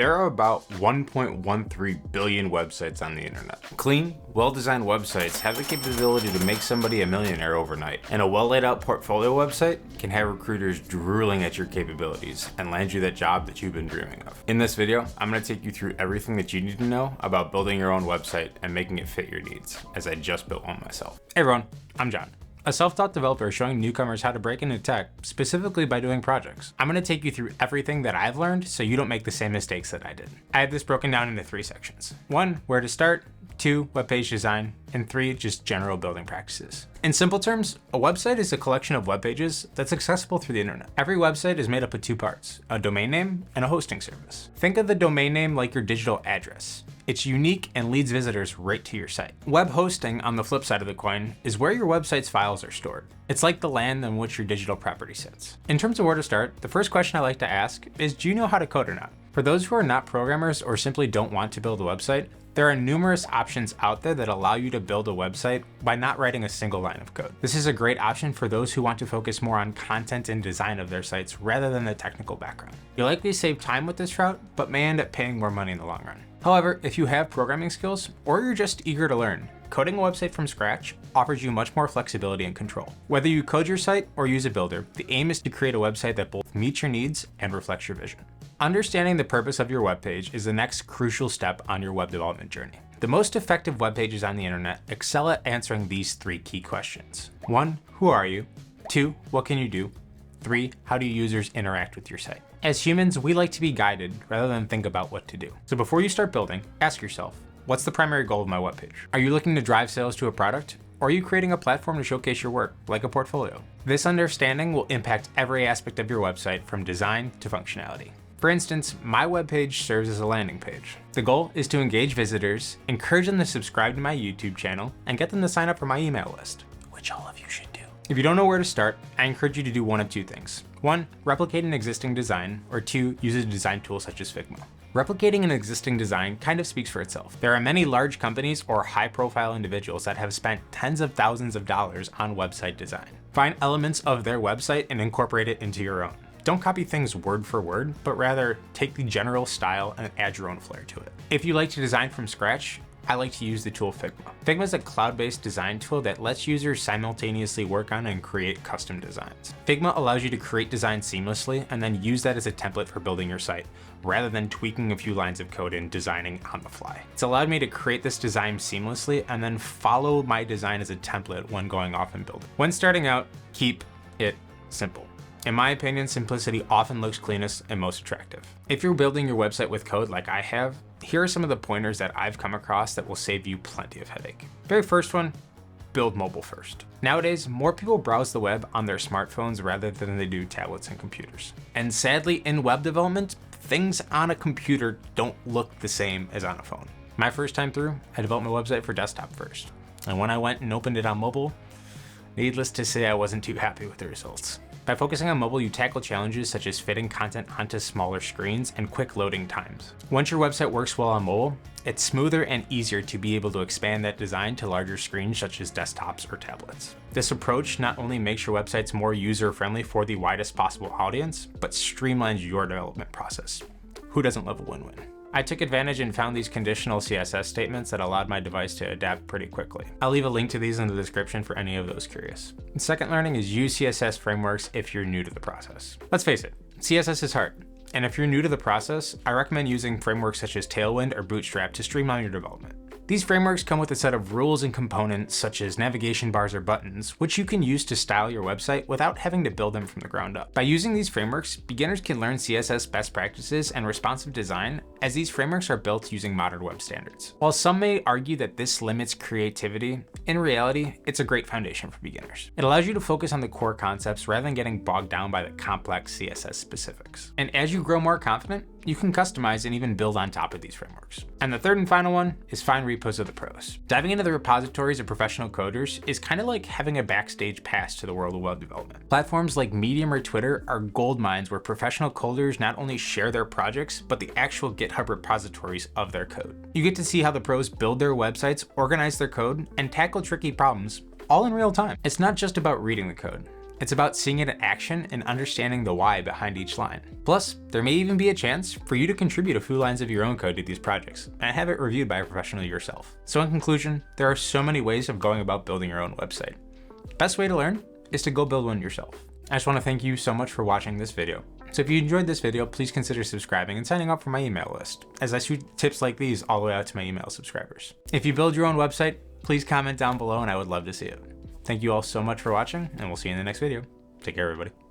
There are about 1.13 billion websites on the internet. Clean, well-designed websites have the capability to make somebody a millionaire overnight, and a well-laid out portfolio website can have recruiters drooling at your capabilities and land you that job that you've been dreaming of. In this video, I'm going to take you through everything that you need to know about building your own website and making it fit your needs, as I just built one myself. Hey everyone, I'm John, a self-taught developer showing newcomers how to break into tech, specifically by doing projects. I'm going to take you through everything that I've learned so you don't make the same mistakes that I did. I have this broken down into 3 sections. 1, where to start, 2, web page design, and 3, just general building practices. In simple terms, a website is a collection of web pages that's accessible through the internet. Every website is made up of 2 parts, a domain name and a hosting service. Think of the domain name like your digital address. It's unique and leads visitors right to your site. Web hosting, on the flip side of the coin, is where your website's files are stored. It's like the land on which your digital property sits. In terms of where to start, the first question I like to ask is, do you know how to code or not? For those who are not programmers or simply don't want to build a website, there are numerous options out there that allow you to build a website by not writing a single line of code. This is a great option for those who want to focus more on content and design of their sites rather than the technical background. You'll likely save time with this route, but may end up paying more money in the long run. However, if you have programming skills, or you're just eager to learn, coding a website from scratch offers you much more flexibility and control. Whether you code your site or use a builder, the aim is to create a website that both meets your needs and reflects your vision. Understanding the purpose of your web page is the next crucial step on your web development journey. The most effective web pages on the internet excel at answering these 3 key questions. 1, who are you? 2, what can you do? 3, how do users interact with your site? As humans, we like to be guided rather than think about what to do. So before you start building, ask yourself, what's the primary goal of my web page? Are you looking to drive sales to a product? Or are you creating a platform to showcase your work, like a portfolio? This understanding will impact every aspect of your website, from design to functionality. For instance, my webpage serves as a landing page. The goal is to engage visitors, encourage them to subscribe to my YouTube channel, and get them to sign up for my email list, which all of you should do. If you don't know where to start, I encourage you to do one of 2 things. 1, replicate an existing design, or 2, use a design tool such as Figma. Replicating an existing design kind of speaks for itself. There are many large companies or high-profile individuals that have spent tens of thousands of dollars on website design. Find elements of their website and incorporate it into your own. Don't copy things word for word, but rather take the general style and add your own flair to it. If you like to design from scratch, I like to use the tool Figma. Figma is a cloud-based design tool that lets users simultaneously work on and create custom designs. Figma allows you to create designs seamlessly and then use that as a template for building your site, rather than tweaking a few lines of code and designing on the fly. It's allowed me to create this design seamlessly and then follow my design as a template when going off and building. When starting out, keep it simple. In my opinion, simplicity often looks cleanest and most attractive. If you're building your website with code like I have, here are some of the pointers that I've come across that will save you plenty of headache. Very first one, build mobile first. Nowadays, more people browse the web on their smartphones rather than they do tablets and computers. And sadly, in web development, things on a computer don't look the same as on a phone. My first time through, I developed my website for desktop first. And when I went and opened it on mobile, needless to say, I wasn't too happy with the results. By focusing on mobile, you tackle challenges such as fitting content onto smaller screens and quick loading times. Once your website works well on mobile, it's smoother and easier to be able to expand that design to larger screens such as desktops or tablets. This approach not only makes your websites more user-friendly for the widest possible audience, but streamlines your development process. Who doesn't love a win-win? I took advantage and found these conditional CSS statements that allowed my device to adapt pretty quickly. I'll leave a link to these in the description for any of those curious. The second learning is use CSS frameworks if you're new to the process. Let's face it, CSS is hard. And if you're new to the process, I recommend using frameworks such as Tailwind or Bootstrap to streamline your development. These frameworks come with a set of rules and components such as navigation bars or buttons, which you can use to style your website without having to build them from the ground up. By using these frameworks, beginners can learn CSS best practices and responsive design, as these frameworks are built using modern web standards. While some may argue that this limits creativity, in reality, it's a great foundation for beginners. It allows you to focus on the core concepts rather than getting bogged down by the complex CSS specifics. And as you grow more confident, you can customize and even build on top of these frameworks. And the third and final one is find repos of the pros. Diving into the repositories of professional coders is kind of like having a backstage pass to the world of web development. Platforms like Medium or Twitter are gold mines where professional coders not only share their projects, but the actual GitHub repositories of their code. You get to see how the pros build their websites, organize their code, and tackle tricky problems, all in real time. It's not just about reading the code. It's about seeing it in action and understanding the why behind each line. Plus, there may even be a chance for you to contribute a few lines of your own code to these projects and have it reviewed by a professional yourself. So in conclusion, there are so many ways of going about building your own website. Best way to learn is to go build one yourself. I just want to thank you so much for watching this video. So if you enjoyed this video, please consider subscribing and signing up for my email list, as I shoot tips like these all the way out to my email subscribers. If you build your own website, please comment down below and I would love to see it. Thank you all so much for watching, and we'll see you in the next video. Take care, everybody.